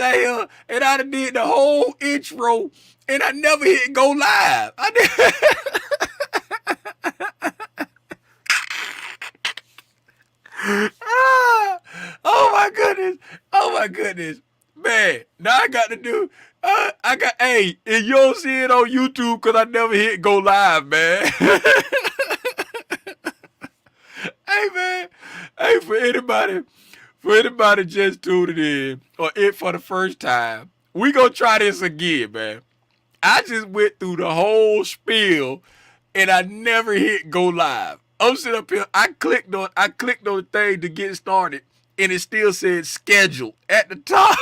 sat here and I done did the whole intro and I never hit go live. I did. Oh my goodness. Oh my goodness. Man, now I got to do, hey, and you don't see it on YouTube because I never hit go live, man. Hey, man. Hey, for anybody just tuning in or it for the first time, we gonna try this again, man. I just went through the whole spiel and I never hit go live. I'm sitting up here, I clicked on the thing to get started and it still said schedule at the top.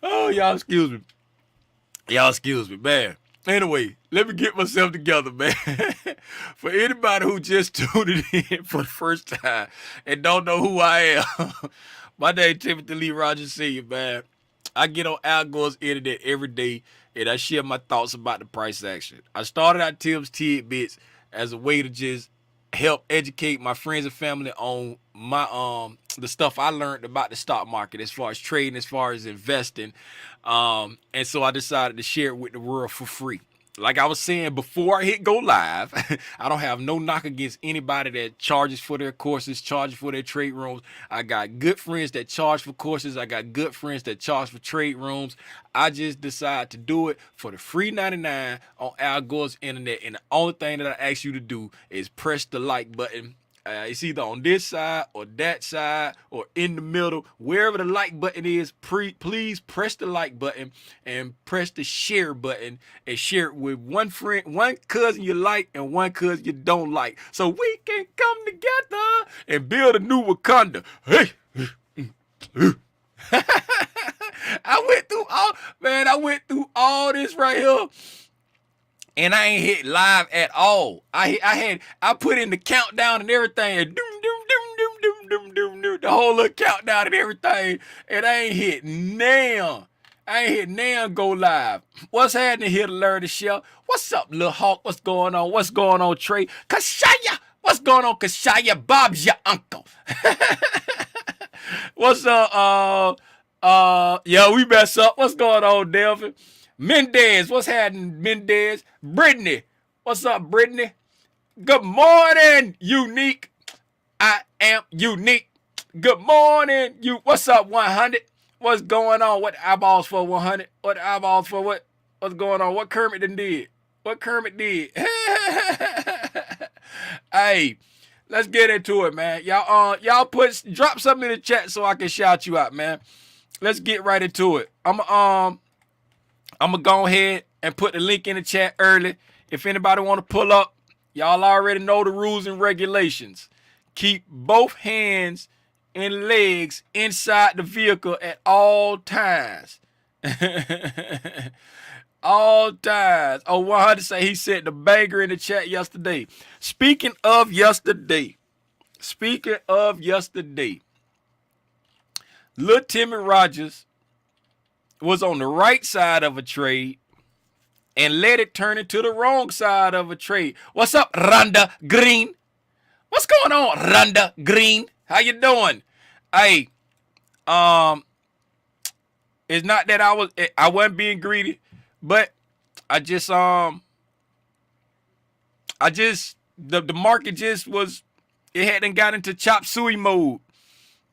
Oh, y'all excuse me. Y'all excuse me, man. Anyway, let me get myself together, man. For anybody who just tuned in for the first time and don't know who I am, my name is Timothy Lee Rogers Sr., man. I get on Al Gore's internet every day and I share my thoughts about the price action. I started out Tim's Tidbits as a way to just help educate my friends and family on my the stuff I learned about the stock market as far as trading, as far as investing. And so I decided to share it with the world for free. Like I was saying before I hit go live, I don't have no knock against anybody that charges for their courses, charges for their trade rooms. I got good friends that charge for courses. I got good friends that charge for trade rooms. I just decided to do it for the free 99 on Al Gore's internet. And the only thing that I ask you to do is press the like button. It's either on this side or that side or in the middle. Wherever the like button is, please press the like button and press the share button and share it with one friend, one cousin you like and one cousin you don't like. So we can come together and build a new Wakanda. Hey. I went through all this right here. And I ain't hit live at all. I put in the countdown and everything, and the whole little countdown and everything, and I ain't hit now. I ain't hit now go live. What's happening here to learn the show? What's up, Lil Hawk? What's going on? What's going on, Trey? Kashaya! What's going on, Kashaya? Bob's your uncle. What's up? Yeah, we mess up. What's going on, Delvin? Mendez, what's happening, Mendez? Brittany, what's up, Brittany? Good morning, Unique. I am unique. Good morning, you. What's up, 100? What's going on? What eyeballs for 100? What eyeballs for what? What's going on? What Kermit did? What Kermit did? Hey, let's get into it, man. Y'all drop something in the chat so I can shout you out, man. Let's get right into it. I'm gonna go ahead and put the link in the chat early. If anybody want to pull up, y'all already know the rules and regulations. Keep both hands and legs inside the vehicle at all times. All times. Oh, 100 say he said the banger in the chat yesterday. Speaking of yesterday, Lil Timmy Rogers was on the right side of a trade and let it turn into the wrong side of a trade. What's up, Rhonda Green? What's going on, Rhonda Green? How you doing? Hey, it's not that I wasn't being greedy, but the market just was, it hadn't got into chop suey mode,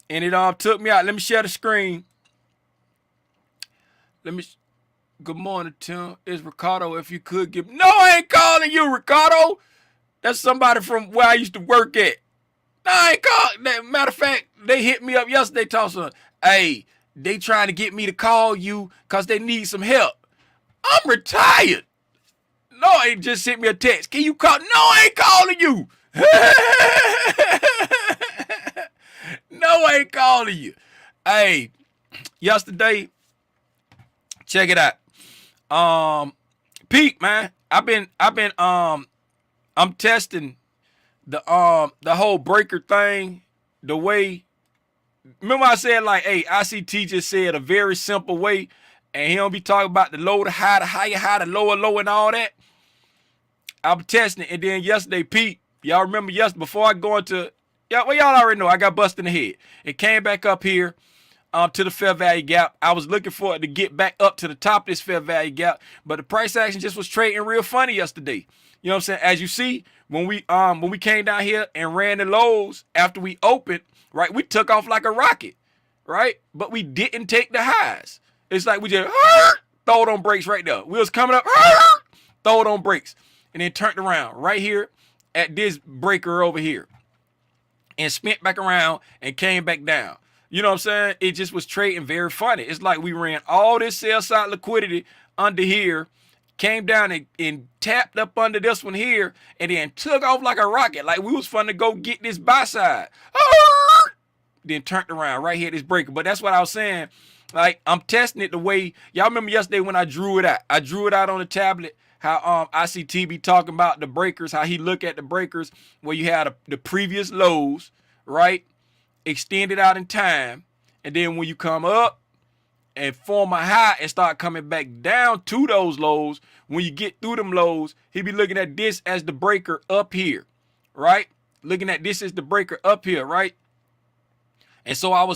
and it took me out. Let me share the screen. Good morning, Tim. It's Ricardo. If you could give... No, I ain't calling you, Ricardo. That's somebody from where I used to work at. No, I ain't calling. Matter of fact, they hit me up yesterday talking, hey, they trying to get me to call you because they need some help. I'm retired. No, they just sent me a text. Can you call? No, I ain't calling you. No, I ain't calling you. Hey, yesterday... Check it out. Pete, man, I'm testing the whole breaker thing the way. Remember I said, like, hey, ICT just said a very simple way, and he don't be talking about the low to high, the higher high, the lower low, and all that. I'm testing it, and then yesterday, Pete, y'all remember yesterday, before I go into Yeah, well, y'all already know I got busted in the head. It came back up here to the fair value gap. I was looking for it to get back up to the top of this fair value gap, but the price action just was trading real funny yesterday. You know what I'm saying? As you see, when we came down here and ran the lows after we opened, right, we took off like a rocket, right? But we didn't take the highs. It's like we just throw it on brakes right there. We was coming up, throw it on brakes, and then turned around right here at this breaker over here and spent back around and came back down. You know what I'm saying? It just was trading very funny. It's like we ran all this sell side liquidity under here, came down and tapped up under this one here, and then took off like a rocket. Like we was fun to go get this buy side. Then turned around right here at this breaker. But that's what I was saying. Like, I'm testing it the way, y'all remember yesterday when I drew it out. I drew it out on the tablet. How ICT be talking about the breakers, how he look at the breakers where you had the previous lows, right? Extended out in time. And then when you come up and form a high and start coming back down to those lows, when you get through them lows, he be looking at this as the breaker up here, right? Looking at this as the breaker up here, right? And so I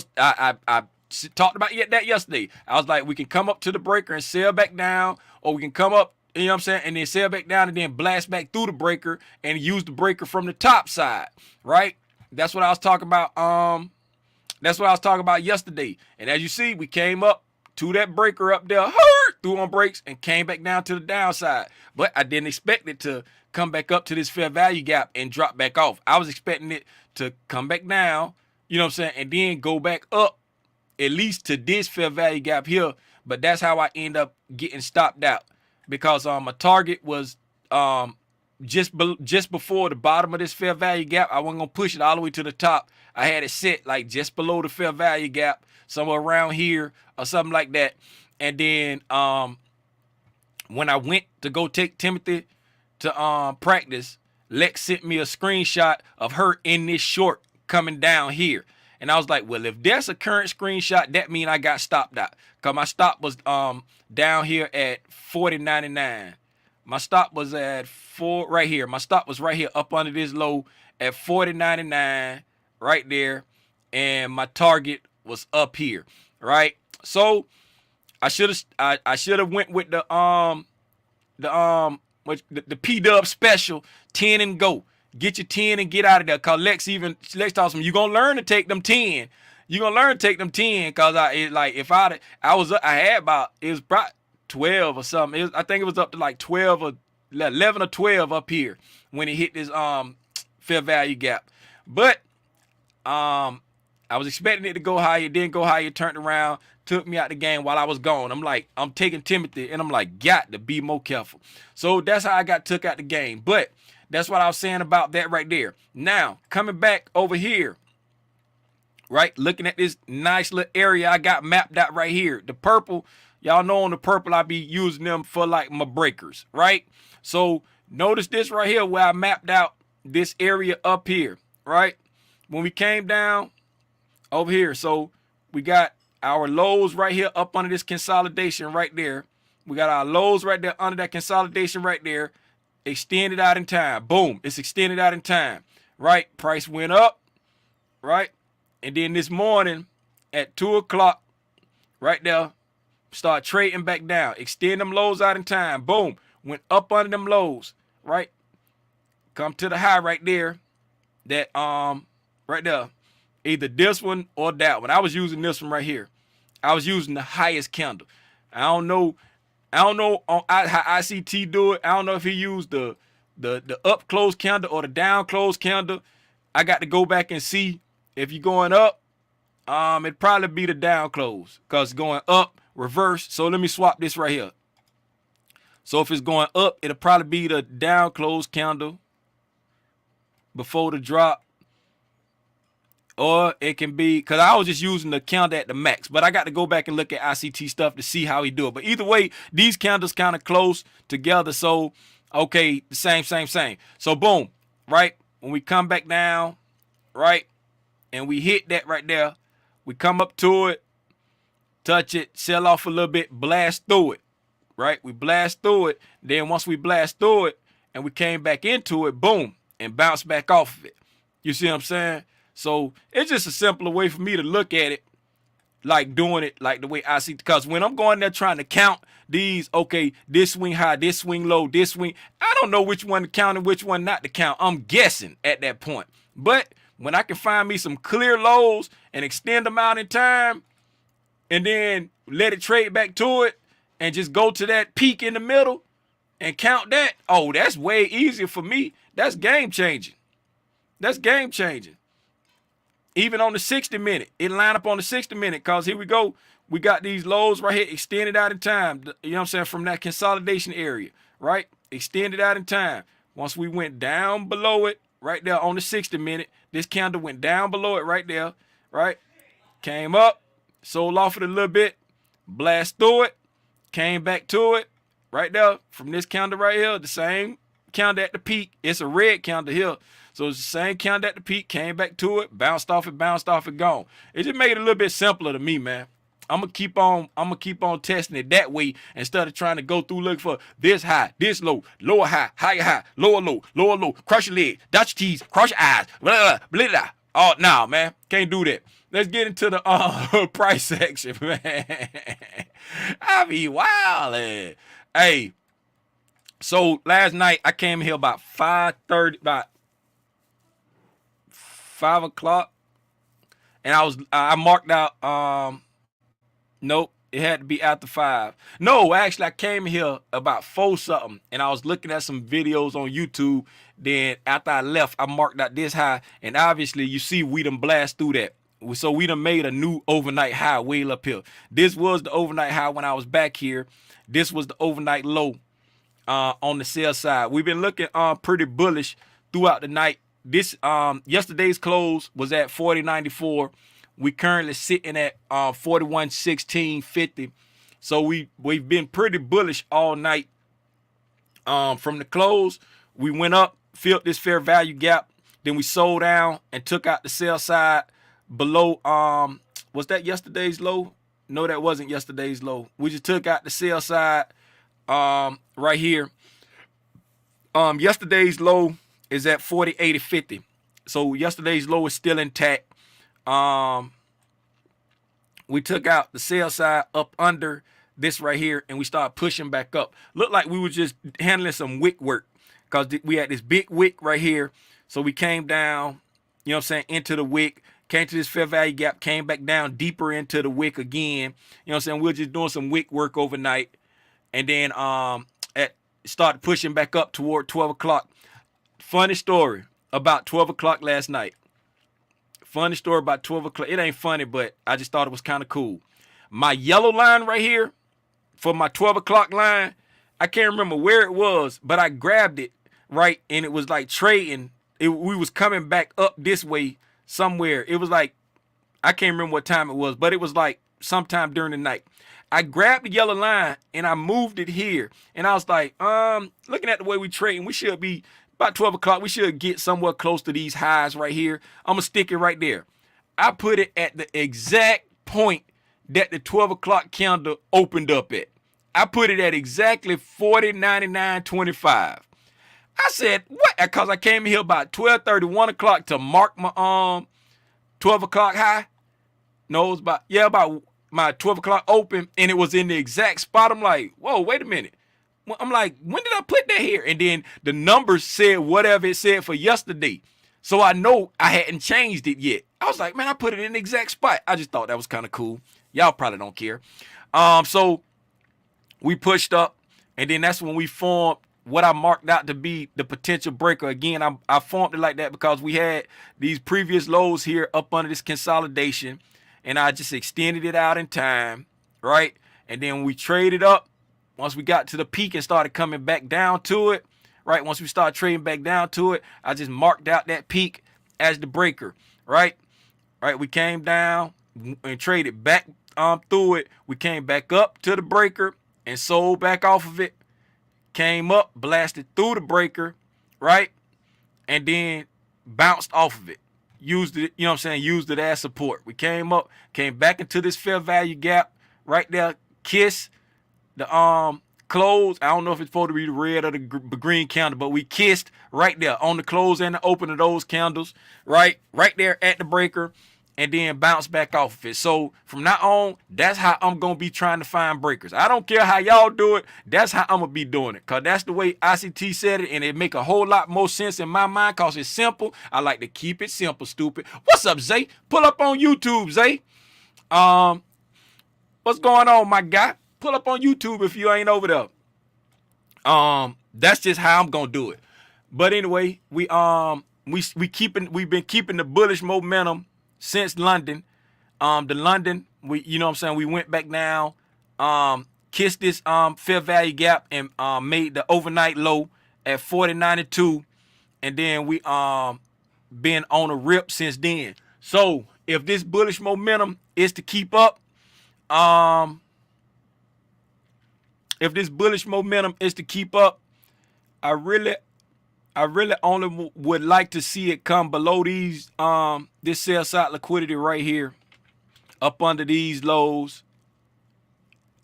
talked about that yesterday. I was like, we can come up to the breaker and sell back down, or we can come up, you know what I'm saying, and then sell back down and then blast back through the breaker and use the breaker from the top side, right? That's what I was talking about. That's what I was talking about yesterday. And as you see, we came up to that breaker up there, threw on brakes, and came back down to the downside. But I didn't expect it to come back up to this fair value gap and drop back off. I was expecting it to come back down, you know what I'm saying, and then go back up at least to this fair value gap here. But that's how I end up getting stopped out, because my target was just before the bottom of this fair value gap. I wasn't gonna push it all the way to the top. I had it set like just below the fair value gap, somewhere around here or something like that. And then when I went to go take Timothy to practice, Lex sent me a screenshot of her in this short coming down here. And I was like, well, if that's a current screenshot, that means I got stopped out. Because my stop was down here at 40.99. My stop was at right here. My stop was right here up under this low at 40.99 right there. And my target was up here, right? So I should have went with the PDub special 10 and go. Get your 10 and get out of there. Cause Lex tells him, you gonna learn to take them 10. You gonna learn to take them 10. Cause it was about 12 or something. I think it was up to like 12 or 11 or 12 up here when it hit this fair value gap. But I was expecting it to go higher. It didn't go higher. It turned around, took me out the game while I was gone. I'm taking Timothy, and I'm like, got to be more careful. So that's how I got took out the game. But that's what I was saying about that right there. Now, coming back over here, right, looking at this nice little area I got mapped out right here. The purple, y'all know on the purple, I be using them for like my breakers, right? So notice this right here where I mapped out this area up here, right? When we came down over here, so we got our lows right here up under this consolidation right there. We got our lows right there under that consolidation right there. Extended out in time. Boom. It's extended out in time. Right? Price went up. Right? And then this morning at 2 o'clock, right there, start trading back down. Extend them lows out in time. Boom. Went up under them lows. Right? Come to the high right there. That right there. Either this one or that one. I was using this one right here. I was using the highest candle. I don't know on how ICT do it. I don't know if he used the up close candle or the down close candle. I got to go back and see if you're going up. It'd probably be the down close because going up reverse. So let me swap this right here. So if it's going up, it'll probably be the down close candle before the drop. Or it can be, because I was just using the candle at the max. But I got to go back and look at ICT stuff to see how he do it. But either way, these candles kind of close together. So, okay, same. So, boom, right? When we come back down, right? And we hit that right there. We come up to it, touch it, sell off a little bit, blast through it, right? We blast through it. Then once we blast through it and we came back into it, boom, and bounce back off of it. You see what I'm saying? So it's just a simpler way for me to look at it, like doing it like the way I see. Because when I'm going there trying to count these, okay, this swing high, this swing low, this swing, I don't know which one to count and which one not to count. I'm guessing at that point. But when I can find me some clear lows and extend them out in time and then let it trade back to it and just go to that peak in the middle and count that, oh, that's way easier for me. That's game changing. That's game changing. Even on the 60-minute, it line up on the 60-minute, because here we go. We got these lows right here extended out in time. You know what I'm saying? From that consolidation area, right? Extended out in time. Once we went down below it, right there on the 60-minute, this candle went down below it right there, right? Came up, sold off it a little bit, blast through it, came back to it, right there from this candle right here, the same candle at the peak. It's a red candle here. So it's the same candle at the peak, came back to it, bounced off it, gone. It just made it a little bit simpler to me, man. I'm gonna keep on testing it that way instead of trying to go through looking for this high, this low, lower high, higher high, lower low, lower low, cross your leg, dot your T's, cross your eyes, blah, blah, blah. Oh, no, man. Can't do that. Let's get into the price section, man. I be wildin'. Hey, so last night I came here about 5:30, about 5 o'clock, and I marked out, nope, it had to be after 5. No, actually I came here about 4 something, and I was looking at some videos on YouTube. Then after I left, I marked out this high, and obviously you see we done blast through that. So we done made a new overnight high way up here. This was the overnight high when I was back here. This was the overnight low on the sell side. We've been looking pretty bullish throughout the night. This yesterday's close was at 40.94. We currently sitting at 41.16.50. So we've been pretty bullish all night. From the close, we went up, filled this fair value gap, then we sold down and took out the sell side below. Was that yesterday's low? No, that wasn't yesterday's low. We just took out the sell side right here. Yesterday's low is at 40.80.50. So yesterday's low is still intact. We took out the sell side up under this right here, and we started pushing back up. Looked like we were just handling some wick work, because we had this big wick right here. So we came down, you know what I'm saying, into the wick, came to this fair value gap, came back down deeper into the wick again. You know what I'm saying? We were just doing some wick work overnight, and then started pushing back up toward 12 o'clock. Funny story about 12 o'clock last night. Funny story about 12 o'clock. It ain't funny, but I just thought it was kind of cool. My yellow line right here for my 12 o'clock line, I can't remember where it was, but I grabbed it, right? And it was like trading. We was coming back up this way somewhere. It was like, I can't remember what time it was, but it was like sometime during the night. I grabbed the yellow line and I moved it here. And I was like, looking at the way we trading, we should be about 12 o'clock. We should get somewhere close to these highs right here. I'm going to stick it right there. I put it at the exact point that the 12 o'clock candle opened up at. I put it at exactly 40.99.25. I said, what? Because I came here about 12:30, 1 o'clock to mark my 12 o'clock high. No, it was about my 12 o'clock open, and it was in the exact spot. I'm like, whoa, wait a minute. I'm like, when did I put that here? And then the numbers said whatever it said for yesterday. So I know I hadn't changed it yet. I was like, man, I put it in the exact spot. I just thought that was kind of cool. Y'all probably don't care. So we pushed up, and then that's when we formed what I marked out to be the potential breaker. Again, I formed it like that because we had these previous lows here up under this consolidation, and I just extended it out in time, right? And then we traded up. Once we got to the peak and started coming back down to it, right? Once we started trading back down to it, I just marked out that peak as the breaker, right? Right, we came down and traded back through it. We came back up to the breaker and sold back off of it. Came up, blasted through the breaker, right? And then bounced off of it. Used it, you know what I'm saying? Used it as support. We came up, came back into this fair value gap right there, close. I don't know if it's supposed to be the red or the green candle, but we kissed right there on the close and the open of those candles, right there at the breaker, and then bounce back off of it. So from now on, that's how I'm gonna be trying to find breakers. I don't care how y'all do it. That's how I'm gonna be doing it, cause that's the way ICT said it, and it make a whole lot more sense in my mind, cause it's simple. I like to keep it simple, stupid. What's up, Zay? Pull up on YouTube, Zay. What's going on, my guy? Pull up on YouTube if you ain't over there. That's just how I'm gonna do it. But anyway, we've been keeping the bullish momentum since London. The London, you know what I'm saying, we went back down, kissed this fair value gap, and made the overnight low at 40.92, and then we been on a rip since then. So if this bullish momentum is to keep up, I really only would like to see it come below these this sell side liquidity right here, up under these lows,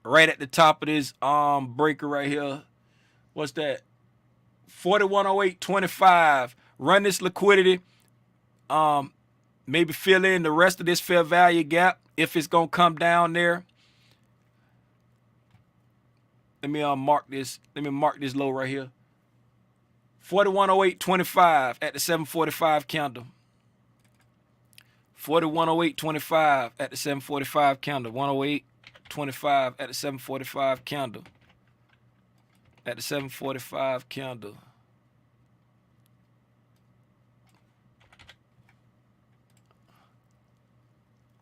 right at the top of this breaker right here. What's that? 4108.25. Run this liquidity. Maybe fill in the rest of this fair value gap if it's gonna come down there. Let me mark this. Let me mark this low right here. 4108.25 at the 745 candle. 4108.25 at the 745 candle. 108.25 at the 745 candle. At the 745 candle.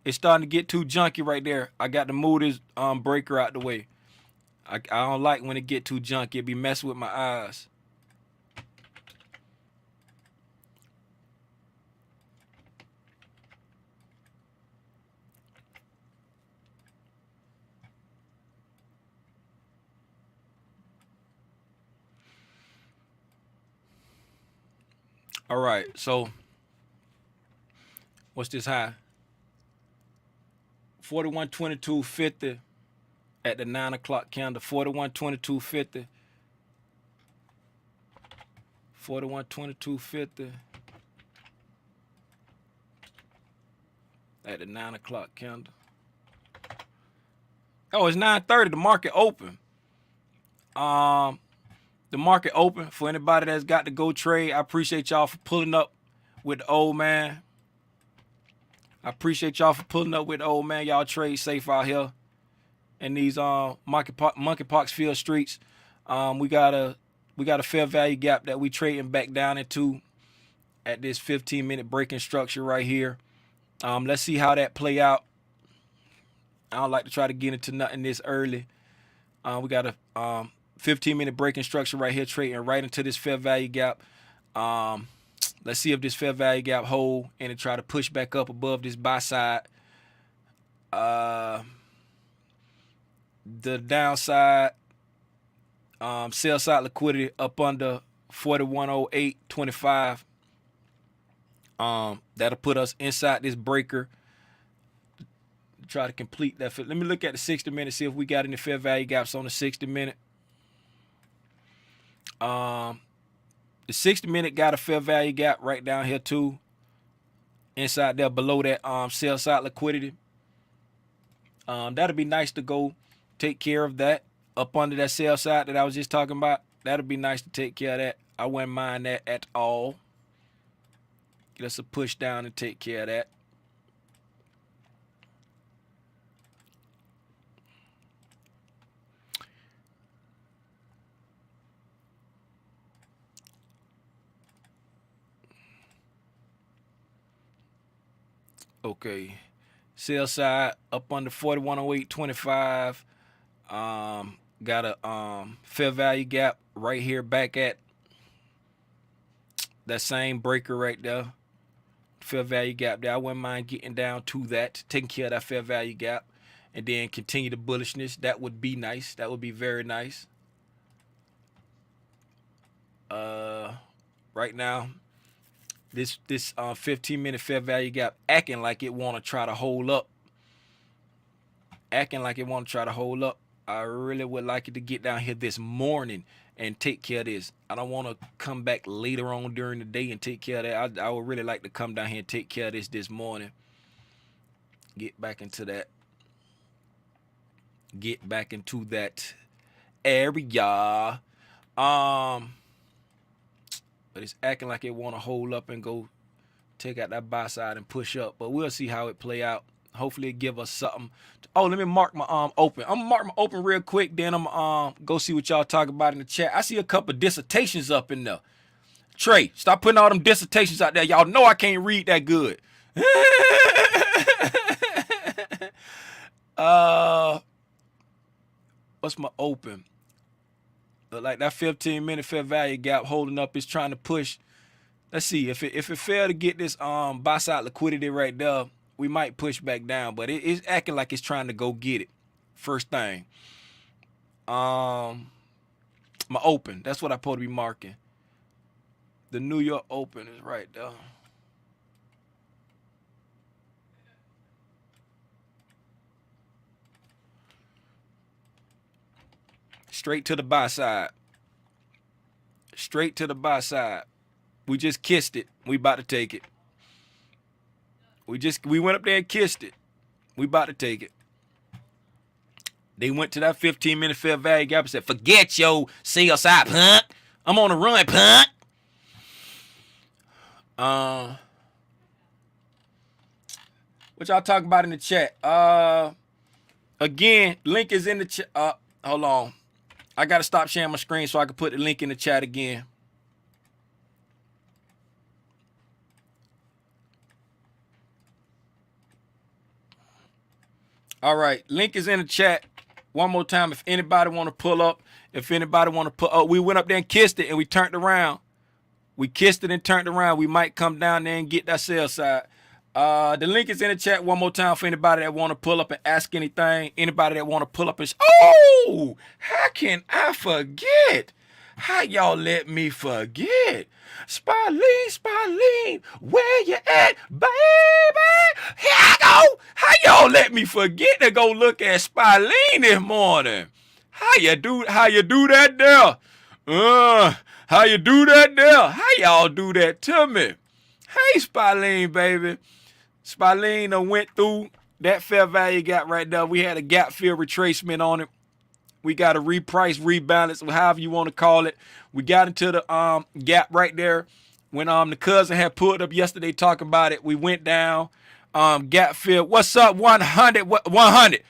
It's starting to get too junky right there. I got to move this breaker out the way. I don't like when it get too junky. It be messing with my eyes. All right, so what's this high? 4122.50 at the 9 o'clock candle. 4122.50. 4122.50 at the 9 o'clock candle. Oh, it's 9:30. The market open. The market open for anybody that's got to go trade. I appreciate y'all for pulling up with the old man. I appreciate y'all for pulling up with the old man. Y'all trade safe out here in these monkeypox field streets. We got a fair value gap that we trading back down into at this 15-minute breaking structure right here. Let's see how that play out. I don't like to try to get into nothing this early. We got a 15-minute breaking structure right here, trading right into this fair value gap. Let's see if this fair value gap hold and try to push back up above this buy side. The downside, sell side liquidity up under 4108.25. That'll put us inside this breaker. Try to complete that. Let me look at the 60-minute, see if we got any fair value gaps on the 60-minute. The 60-minute got a fair value gap right down here too. Inside there below that sell side liquidity. That'll be nice to go take care of that up under that sell side that I was just talking about. That'll be nice to take care of that. I wouldn't mind that at all. Get us a push down and take care of that. Okay, sell side up under 4108.25. Got a fair value gap right here back at that same breaker right there. Fair value gap there. I wouldn't mind getting down to that, taking care of that fair value gap, and then continue the bullishness. That would be nice. That would be very nice. Right now, this 15-minute fair value gap acting like it want to try to hold up. I really would like it to get down here this morning and take care of this. I don't want to come back later on during the day and take care of that. I would really like to come down here and take care of this morning. Get back into that. Get back into that area. But it's acting like it want to hold up and go take out that buy side and push up. But we'll see how it play out. Hopefully it give us something. Oh, let me mark my open. I'm gonna mark my open real quick. Then I'm go see what y'all talk about in the chat. I see a couple dissertations up in there. Trey, stop putting all them dissertations out there. Y'all know I can't read that good. What's my open? Look like that 15-minute fair value gap holding up is trying to push. Let's see if it fail to get this buy side liquidity right there, we might push back down, but it's acting like it's trying to go get it. First thing. My open. That's what I'm supposed to be marking. The New York Open is right there. Straight to the buy side. Straight to the buy side. We just kissed it. We about to take it. We went up there and kissed it. We about to take it. They went to that 15-minute fair value gap and said, forget your CSI, punk. I'm on the run, punk. What y'all talking about in the chat? Again, link is in the chat. Hold on. I got to stop sharing my screen so I can put the link in the chat again. All right, link is in the chat. One more time, if anybody want to pull up, if anybody want to put up, we went up there and kissed it and we turned around. We kissed it and turned around. We might come down there and get that sell side. The link is in the chat one more time for anybody that want to pull up and ask anything. Anybody that want to pull up and oh, how can I forget? How y'all let me forget? Spalene, where you at, baby? Here I go. How y'all let me forget to go look at Spalene this morning? How you do that there? How you do that there? How y'all do that to me? Hey, Spalene, baby. Spalene done went through that fair value gap right there. We had a gap fill retracement on it. We got a reprice, rebalance, however you want to call it. We got into the gap right there when the cousin had pulled up yesterday talking about it. We went down, gap fill. What's up, 100? 100.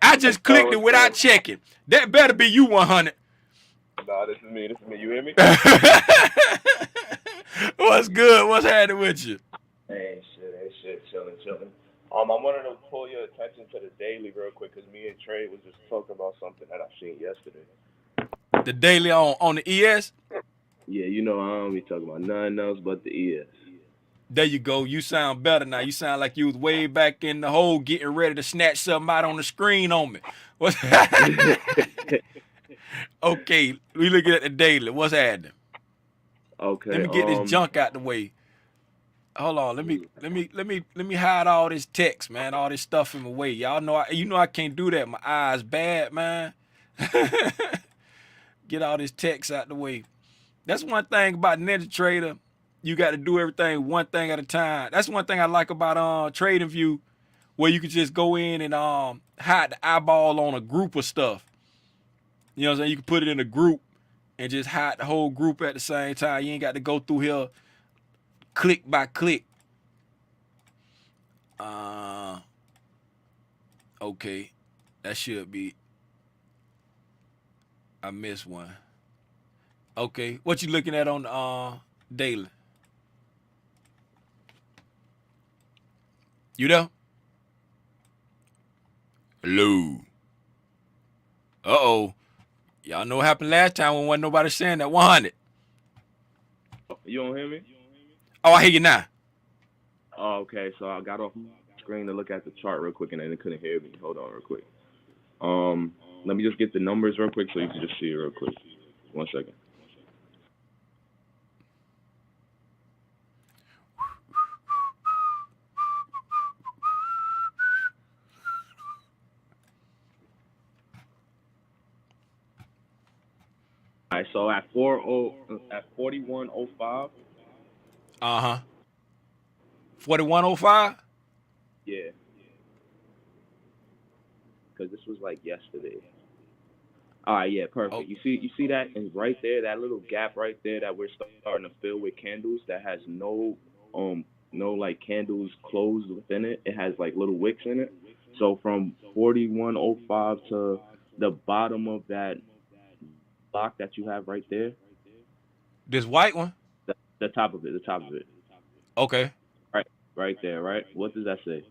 I just clicked it without checking. That better be you, 100. Nah, this is me. You hear me? What's good? What's happening with you? Ain't shit. Chilling. I wanted to pull your attention to the daily real quick because me and Trey was just talking about something that I seen yesterday. The daily on the ES? Yeah, you know I don't be talking about nothing else but the ES. There you go. You sound better now. You sound like you was way back in the hole getting ready to snatch something out on the screen on me. What's okay, we looking at the daily. What's happening? Okay. Let me get this junk out the way. Hold on. Let me hide all this text, man. All this stuff in my way. Y'all know I can't do that. My eyes bad, man. Get all this text out the way. That's one thing about Ninja Trader. You got to do everything one thing at a time. That's one thing I like about TradingView, where you can just go in and hide the eyeball on a group of stuff. You know what I'm saying? You can put it in a group and just hide the whole group at the same time. You ain't got to go through here click by click. Okay. That should be. I missed one. Okay. What you looking at on the daily? You there? Hello. Uh-oh. Y'all know what happened last time when wasn't nobody saying that 100. You don't hear me? Oh, I hear you now. Oh, okay. So I got off the screen to look at the chart real quick, and then it couldn't hear me. Hold on real quick. Let me just get the numbers real quick so you can just see it real quick. 1 second. right, so at 4105, Uh-huh. 4105? yeah, because this was like yesterday. All right, yeah, Oh, perfect. You see that, and right there, that little gap right there that we're starting to fill with candles that has um no like candles closed within it. It has like little wicks in it. So from 4105 to the bottom of that block that you have right there, this white one? the top of it, the top of it, Okay. right, right there, right. What does that say?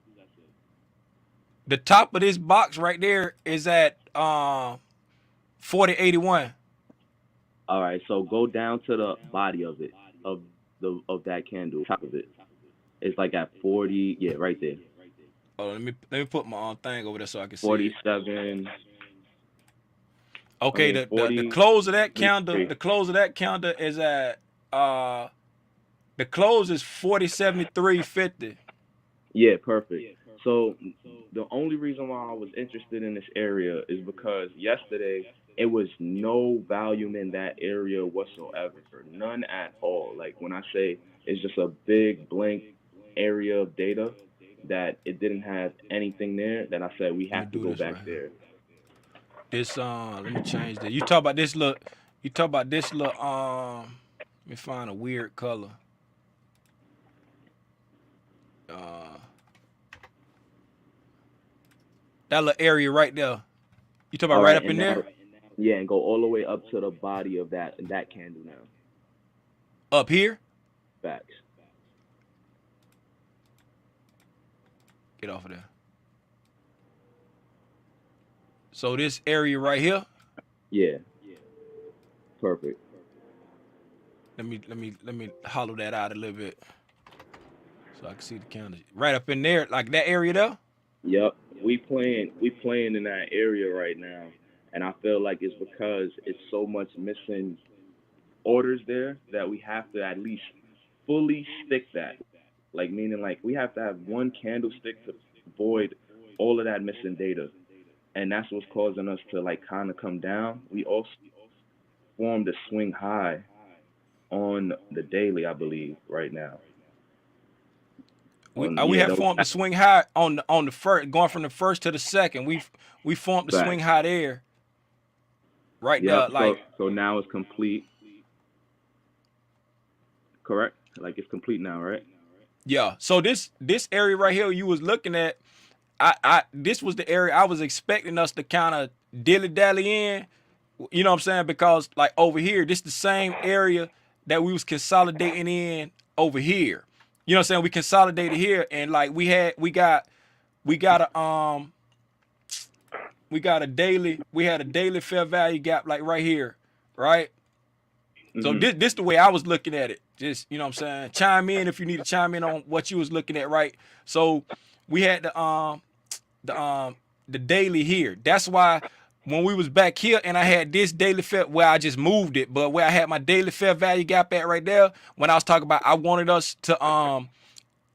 The top of this box right there is at 4081. All right, so go down to the body of it, of that candle, top of it. It's like at 40, yeah, right there. Oh, let me put my thing over there so I can see it. 47. I Okay, mean the 40. close of that counter, the close of that counter is at the close is 4073.50. Yeah, perfect. So the only reason why I was interested in this area is because yesterday it was no volume in that area whatsoever, none at all. Like when I say it's just a big blank area of data that it didn't have anything there, then I said we Let me have to do go this back right here. there. This let me change that. You talk about this look. You talk about this look. Let me find a weird color. Uh, that little area right there. You talk about All right right, up in and there, now yeah, and go all the way up to the body of that candle now. up here. Facts. Get off of there. So this area right here. Yeah, perfect. Let me hollow that out a little bit so I can see the counter. Right up in there, like that area there. Yep, we playing in that area right now, and I feel like it's because it's so much missing orders there that we have to at least fully stick that. Like meaning like we have to have one candlestick to void all of that missing data, and that's what's causing us to like kind of come down. We also formed a swing high on the daily, I believe, right now. We On we yeah, have those formed the swing high on the first, going from the first to the second. We formed the swing facts. high there, right Yep. there, So like so now it's complete, correct? Like it's complete now, right? yeah. So this area right here you was looking at, I this was the area I was expecting us to kind of dilly dally in. You know what I'm saying? Because like over here, this the same area that we was consolidating in over here. You know what I'm saying? We consolidated here, and like we got a we had a daily fair value gap like right here, right? So Mhm. this the way I was looking at it. Just, you know what I'm saying? Chime in if you need to chime in on what you was looking at, right? So we had the the daily here. That's why when we was back here and I had this daily fair where I just moved it, but where I had my daily fair value gap at right there, when I was talking about I wanted us to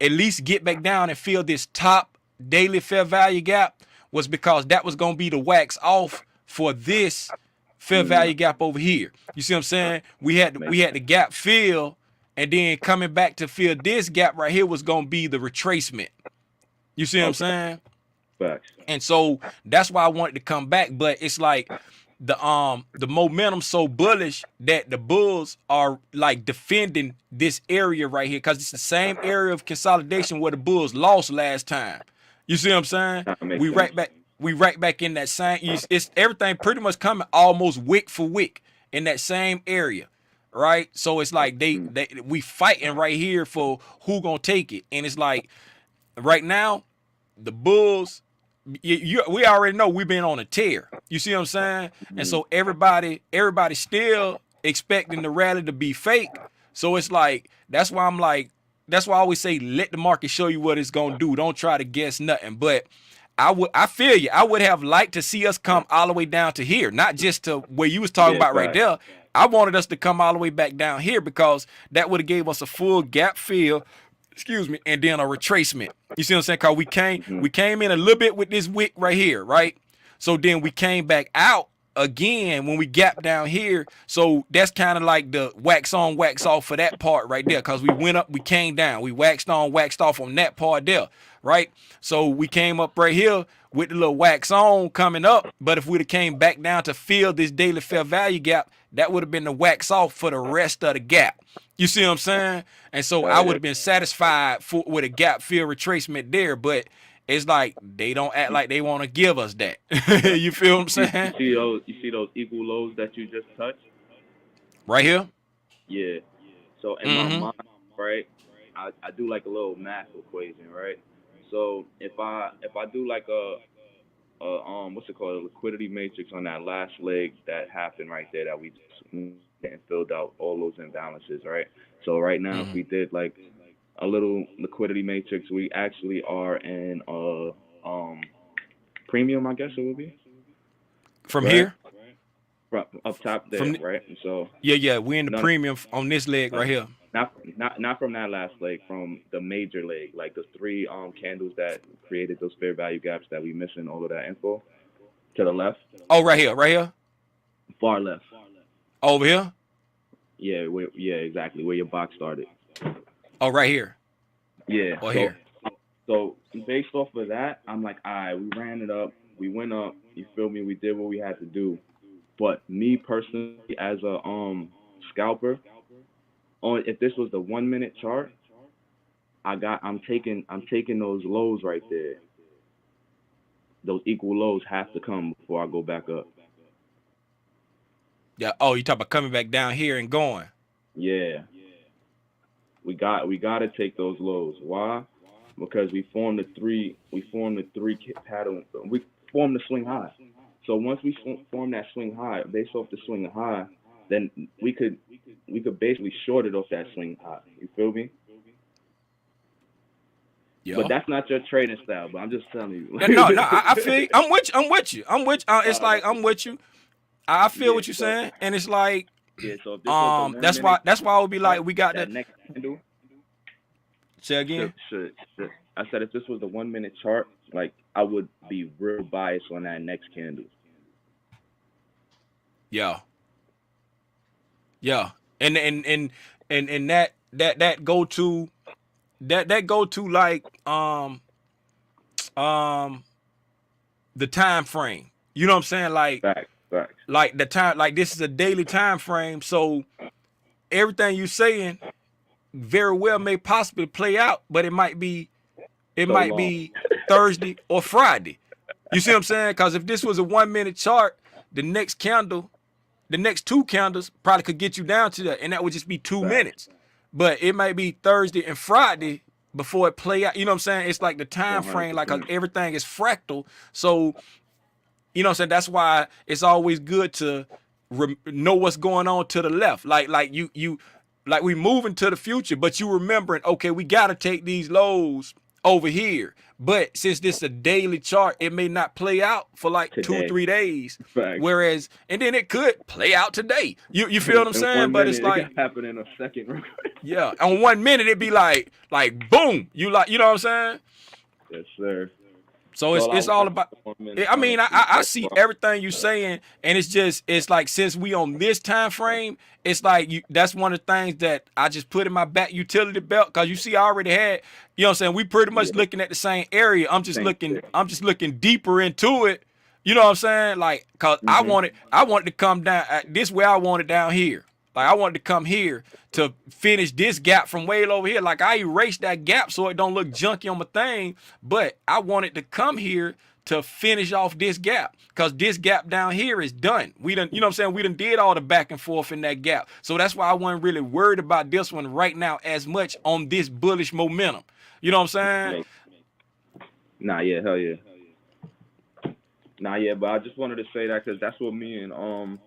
at least get back down and fill this top daily fair value gap, was because that was gonna be the wax off for this fair Mhm. value gap over here. You see what I'm saying? We Makes had the gap fill, and then coming back to fill this gap right here was gonna be the retracement. You see what I'm okay. saying? Facts. And so that's why I wanted to come back. But it's like the momentum so bullish that the Bulls are like defending this area right here because it's the same area of consolidation where the Bulls lost last time. You see what I'm saying? That makes We sense. right back. We right back in that same. It's everything pretty much coming almost wick for wick in that same area, right? So it's like Mm. we fighting right here for who gonna take it, and it's like right now the Bulls, we already know we've been on a tear. You see what I'm saying? And Mhm. so everybody still expecting the rally to be fake. So it's like that's why I always say let the market show you what it's gonna do. Don't try to guess nothing. But I feel you. I would have liked to see us come all the way down to here, not just to where you was talking Yeah, about right facts. there. I wanted us to come all the way back down here because that would have gave us a full gap fill, excuse me, and then a retracement. You see what I'm saying? Cause Mhm. we came in a little bit with this wick right here, right? So then we came back out again, when we gap down here, so that's kind of like the wax on, wax off for that part right there. Cause we went up, we came down, we waxed on, waxed off on that part there, right? So we came up right here with the little wax on coming up. But if we'd have came back down to fill this daily fair value gap, that would have been the wax off for the rest of the gap. You see what I'm saying? And so I would have been satisfied with a gap fill retracement there, but it's like they don't act like they want to give us that. You feel what I'm saying? You see those equal lows that you just touched? Right here? Yeah. So in my mind, right, I do like a little math equation, right? So if I do like a what's it called, a liquidity matrix on that last leg that happened right there that we just and filled out all those imbalances, right? So right now, if we did like a little liquidity matrix, we actually are in premium, I guess it would be. From here? From up top there, right? And so yeah, we're in the premium on this leg right here. Not from that last leg, from the major leg, like the three candles that created those fair value gaps that we missing all of that info. To the left. Oh, right here. Far left. Over here? Yeah, exactly. Where your box started. Oh, right here. Yeah. Or here. So based off of that, I'm like, all right, we ran it up, we went up, you feel me? We did what we had to do. But me personally, as a scalper, if this was the 1 minute chart, I'm taking those lows right there. Those equal lows have to come before I go back up. Yeah. Oh, you talk about coming back down here and going. Yeah. We got to take those lows. Why? Because we formed the three pattern. We formed the swing high. So once we form that swing high, based off the swing high, then we could basically short it off that swing high. You feel me? Yeah. But that's not your trading style. But I'm just telling you. No, I feel you. I'm with you. It's like I'm with you. I feel what you're saying, and it's like, so that's why I would be like, we got that next candle. Say again. Should. I said if this was the 1 minute chart, like I would be real biased on that next candle. Yeah. And that go to like the time frame. You know what I'm saying? Like Facts. Like the time, like this is a daily time frame, so everything you saying very well may possibly play out, but it might be Thursday or Friday. You see what I'm saying? Because if this was a 1 minute chart, the next two candles probably could get you down to that, and that would just be 2 minutes. But it might be Thursday and Friday before it play out. You know what I'm saying? It's like the time frame, like everything is fractal. So, you know what I'm saying? That's why it's always good to know what's going on to the left. Like we moving to the future, but you remembering, okay, we got to take these lows over here. But since this is a daily chart, it may not play out for like today. 2 or 3 days. Facts. Whereas, and then it could play out today. You feel what I'm saying? But it's like, it can happen in a second. Yeah, on 1 minute it'd be like boom. You know what I'm saying? Yes, sir. So it's all about. I mean, I see everything you saying, and it's like since we on this time frame, it's like that's one of the things that I just put in my back utility belt, because you see I already had. You know what I'm saying? We pretty much looking at the same area. I'm just looking deeper into it. You know what I'm saying? Like, cause I wanted to come down this way. I want it down here. Like I wanted to come here to finish this gap from way over here. Like I erased that gap so it don't look junky on my thing, but I wanted to come here to finish off this gap, because this gap down here is done. We done, you know what I'm saying? We done did all the back and forth in that gap. So that's why I wasn't really worried about this one right now as much on this bullish momentum. You know what I'm saying? Nah, yeah, hell yeah. Nah, yeah, but I just wanted to say that because that's what me and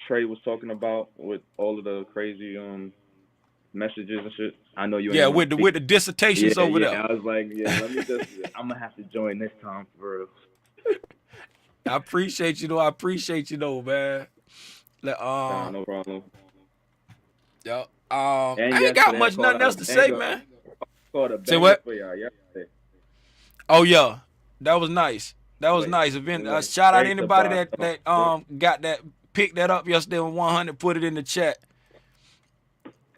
Trey was talking about with all of the crazy messages and shit. I know you. Yeah, with the dissertations over there. I was like, let me just. I'm gonna have to join this time for real. I appreciate you though, man. No problem. Yeah. I ain't got nothing else to say, man. Called a say what? For y'all yesterday. Oh yeah, that was nice. That was Wait, nice. we Event. went Shout out straight to anybody buy that some. got that picked that up yesterday on 100. Put it in the chat.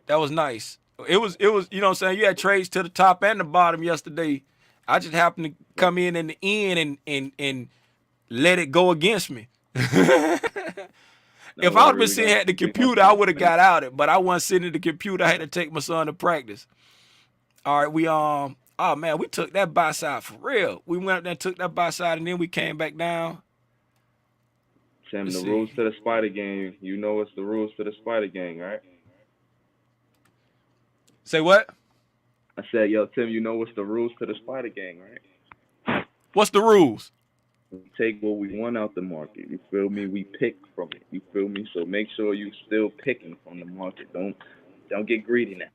That was nice. It was you know what I'm saying. You had trades to the top and the bottom yesterday. I just happened to come in the end and let it go against me. No If I would have been worries. sitting I at the think my computer, I son would have finished. got out it. But I wasn't sitting at the computer. I had to take my son to practice. All right, we oh man, we took that buy side for real. We went up there and took that buy side, and then we came back down. Tim, Let's the see. rules to the Spider Gang. You know it's the rules to the Spider Gang, right? Say what? I said, yo, Tim, you know what's the rules to the Spider Gang, right? What's the rules? We take what we want out the market. You feel me? We pick from it. You feel me? So make sure you still picking from the market. Don't get greedy now.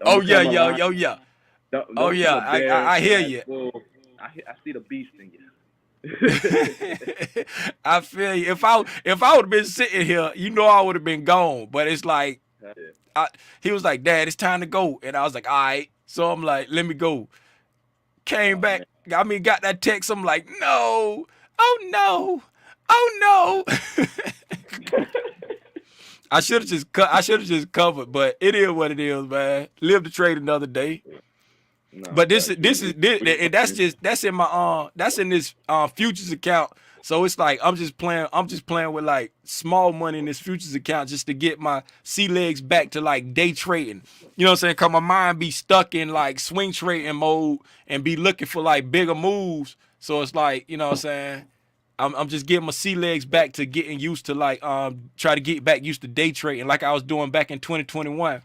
Don't Oh yeah, become a yo, lion. yo, yeah. Oh Don't become yeah, a I bear I, I hear that's you. full. I see the beast in you. I feel you. If I would have been sitting here, you know I would have been gone. But it's like I, he was like, Dad, it's time to go, and I was like, all right. So I'm like, let me go. Came Oh back. man. I mean, got that text. I'm like, no, oh no, oh no. I should have just cut. I should have just covered, but it is what it is, man. Live to trade another day. No, But this facts. is this is this, We and that's playing. just that's in my that's in this futures account. So it's like I'm just playing with like small money in this futures account just to get my sea legs back to like day trading. You know what I'm saying? Cause my mind be stuck in like swing trading mode and be looking for like bigger moves. So it's like, you know what I'm saying? I'm just getting my sea legs back to getting used to like try to get back used to day trading like I was doing back in 2021.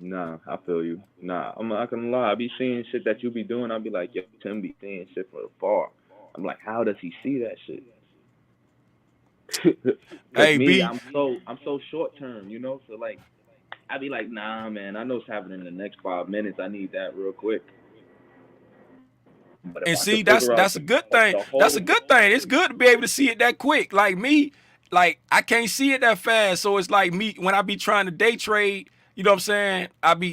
Nah, I feel you. Nah, I'm not gonna lie. I be seeing shit that you be doing. I be like, yo, Tim be seeing shit from afar. I'm like, how does he see that shit? Cause Hey me, B, I'm so short term, you know. So like, I be like, nah, man. I know it's happening in the next 5 minutes. I need that real quick. But if and I see, could that's figure out that's a good thing. the That's a whole, good thing. It's good to be able to see it that quick. Like me, like I can't see it that fast. So it's like me when I be trying to day trade. You know what I'm saying?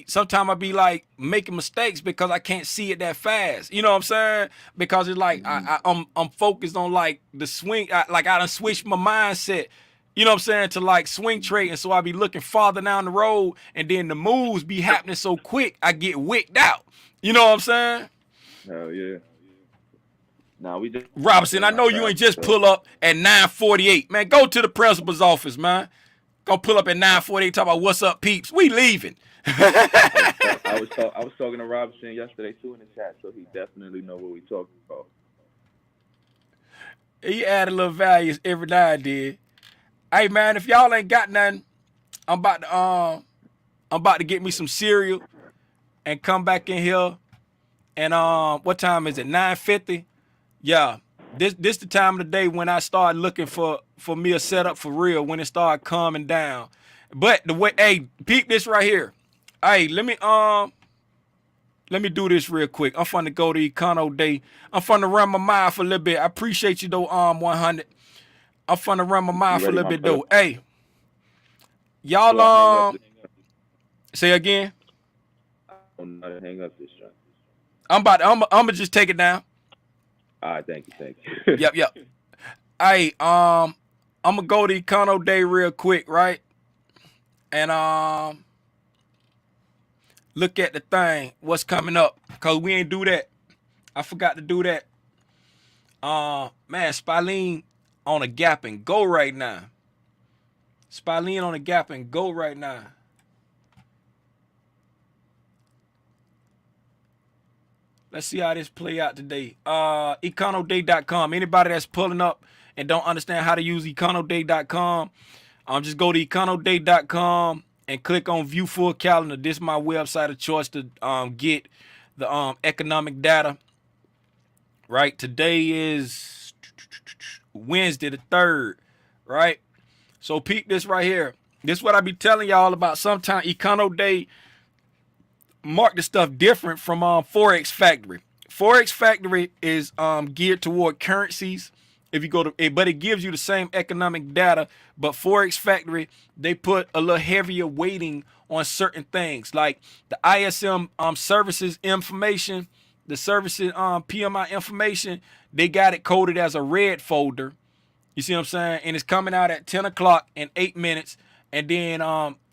Sometimes I be like making mistakes because I can't see it that fast. You know what I'm saying? Because it's like I'm focused on like the swing. Like I done switched my mindset. You know what I'm saying, to like swing trading. So I be looking farther down the road, and then the moves be happening so quick, I get wicked out. You know what I'm saying? hell yeah. Nah, we just Robinson, I in our know you craft. ain't just So pull up at 9:48. Man, go to the principal's office, man. Go pull up at I, 9:48 talk about what's up, peeps. We leaving. I was talking to Robinson yesterday too in the chat, so he definitely know what we talking about. He add a little values every now and then. Hey man, if y'all ain't got nothing, I'm about to get me some cereal and come back in here. And what time is it? 9:50. Yeah, this the time of the day when I start looking for me a setup for real. When it start calming down. But the way, hey, peep this right here. Hey, let me do this real quick. I'm finna go to Econo Day. I'm finna run my mile for a little bit. I appreciate you though, 100. I'm finna run my mile You for a ready, little my bit brother? though. Hey, y'all Do I hang up this? say again. I don't know how to hang up this joint. I'm gonna just take it down. All right, thank you, thank you. Yep, yep. Hey, I'm gonna go to Econo Day real quick, right? And look at the thing, what's coming up, cause we ain't do that. I forgot to do that. Man, Spalene on a gap and go right now. Spalene on a gap and go right now. Let's see how this play out today. Econoday.com. Anybody that's pulling up and don't understand how to use econoday.com, just go to econoday.com and click on view full calendar. This is my website of choice to get the economic data. Right, today is Wednesday the 3rd, right? So peep this right here. This is what I be telling y'all about. Sometimes Econo Day mark the stuff different from Forex Factory. Forex Factory is geared toward currencies. If you go to it, but it gives you the same economic data. But Forex Factory, they put a little heavier weighting on certain things, like the ISM services information. the services PMI information, they got it coded as a red folder. You see what I'm saying? And it's coming out at 10 o'clock and 8 minutes. And then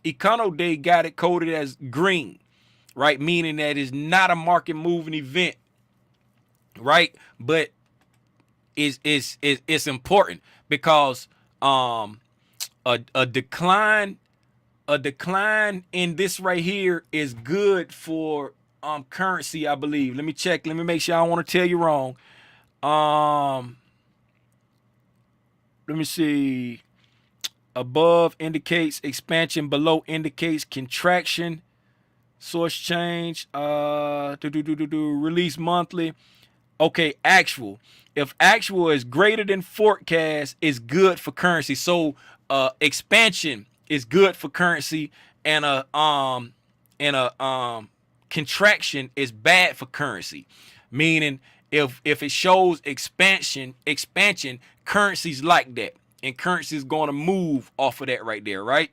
Econo Day got it coded as green, right? Meaning that it's not a market moving event, right? But it's important because a decline in this right here is good for currency, I believe. Let me check. Let me make sure I don't want to tell you wrong. Let me see. Above indicates expansion, below indicates contraction. Source change. Release monthly. Okay, actual. If actual is greater than forecast, it's good for currency. So expansion is good for currency, and a contraction is bad for currency. Meaning if it shows expansion, currencies like that. And currency is going to move off of that right there, right?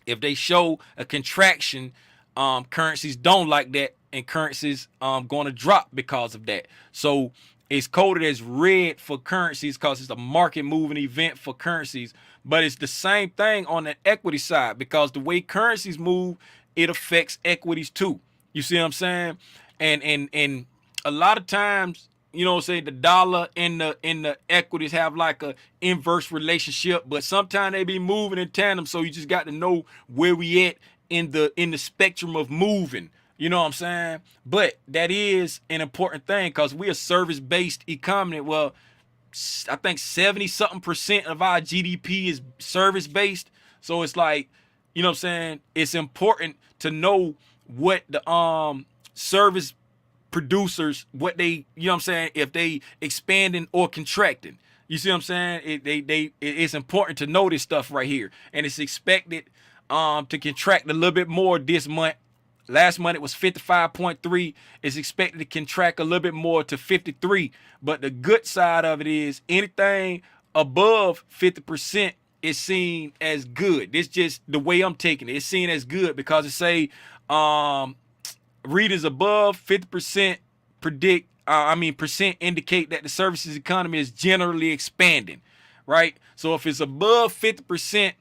If they show a contraction, currencies don't like that, and currencies going to drop because of that. So it's coded as red for currencies because it's a market moving event for currencies. But it's the same thing on the equity side, because the way currencies move, it affects equities too. You see what I'm saying? And a lot of times, you know, say the dollar and the equities have like a inverse relationship, but sometimes they be moving in tandem. So you just got to know where we at in the spectrum of moving. You know what I'm saying? But that is an important thing because we're a service-based economy. Well, I think 70-something% of our GDP is service-based. So it's like, you know what I'm saying? It's important to know what the service producers, what they, you know what I'm saying, if they expanding or contracting. You see what I'm saying? It's important to know this stuff right here. And it's expected to contract a little bit more this month. Last month it was 55.3. It's expected to contract a little bit more to 53. But the good side of it is anything above 50% is seen as good. This just the way I'm taking it. It's seen as good because it say readers above 50% percent indicate that the services economy is generally expanding, right? So if it's above 50%,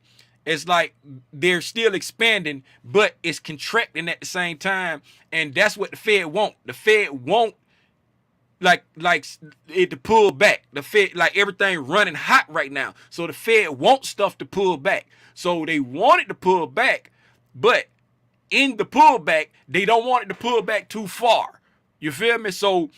it's like they're still expanding, but it's contracting at the same time. And that's what the Fed won't. The Fed won't like it to pull back. The Fed, like everything running hot right now. So the Fed wants stuff to pull back. So they want it to pull back, but in the pullback, they don't want it to pull back too far. You feel me? So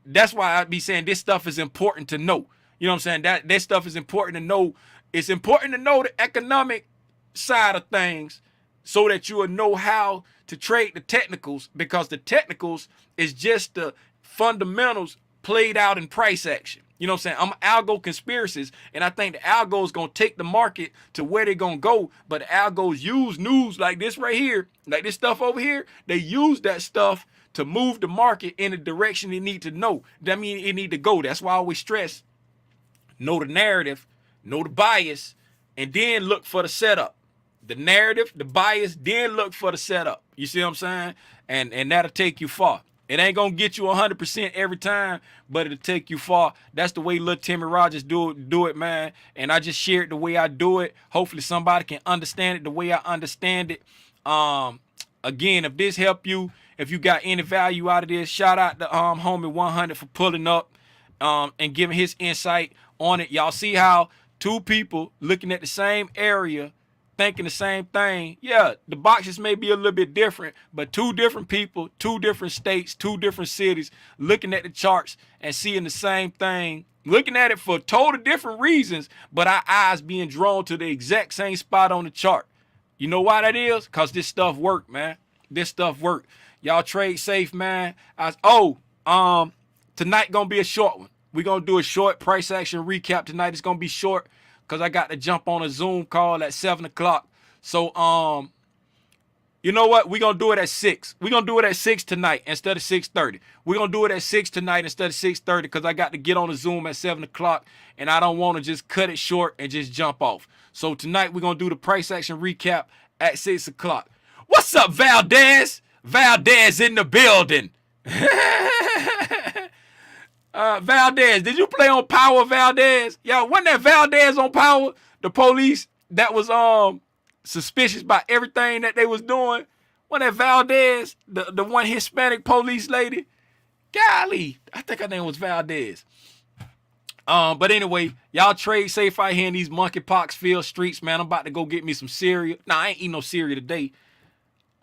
that's why I be saying this stuff is important to know. You know what I'm saying? That stuff is important to know. It's important to know the economic side of things so that you will know how to trade the technicals, because the technicals is just the fundamentals played out in price action. You know what I'm saying? I'm algo conspiracies, and I think the algo is going to take the market to where they're going to go. But the algos use news like this right here, like this stuff over here. They use that stuff to move the market in the direction they need to know. That means it need to go. That's why I always stress, know the narrative, know the bias, and then look for the setup. The narrative, the bias, then look for the setup. You see what I'm saying? And that'll take you far. It ain't gonna get you 100% every time, but it'll take you far. That's the way Lil Timmy Rogers do it, man. And I just shared the way I do it. Hopefully somebody can understand it the way I understand it. Again, if this helped you, if you got any value out of this, shout out to homie 100 for pulling up and giving his insight on it. Y'all see how two people looking at the same area, thinking the same thing. Yeah, the boxes may be a little bit different, but two different people, two different states, two different cities, looking at the charts and seeing the same thing, looking at it for total different reasons, but our eyes being drawn to the exact same spot on the chart. You know why that is? Because this stuff work, man. This stuff work. Y'all trade safe, man. Tonight gonna be a short one. We're gonna do a short price action recap tonight. It's gonna be short because I got to jump on a Zoom call at 7 o'clock. So, you know what? We're going to do it at 6. We're going to do it at 6 tonight instead of 6:30. We're going to do it at 6 tonight instead of 6:30 because I got to get on a Zoom at 7 o'clock, and I don't want to just cut it short and just jump off. So tonight we're going to do the price action recap at 6 o'clock. What's up, Valdez? Valdez in the building. Valdez, did you play on Power, Valdez? Yo, wasn't that Valdez on Power? The police that was suspicious about everything that they was doing. Wasn't that Valdez, the one Hispanic police lady? Golly, I think her name was Valdez. But anyway, y'all trade safe out here in these monkeypox filled streets, man. I'm about to go get me some cereal. Nah, I ain't eating no cereal today.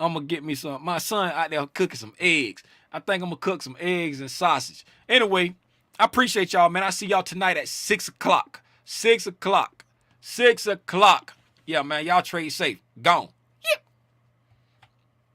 I'm gonna get me some. My son out there cooking some eggs. I think I'm gonna cook some eggs and sausage. Anyway, I appreciate y'all, man. I see y'all tonight at 6 o'clock. 6 o'clock. 6 o'clock. Yeah, man. Y'all trade safe. Gone.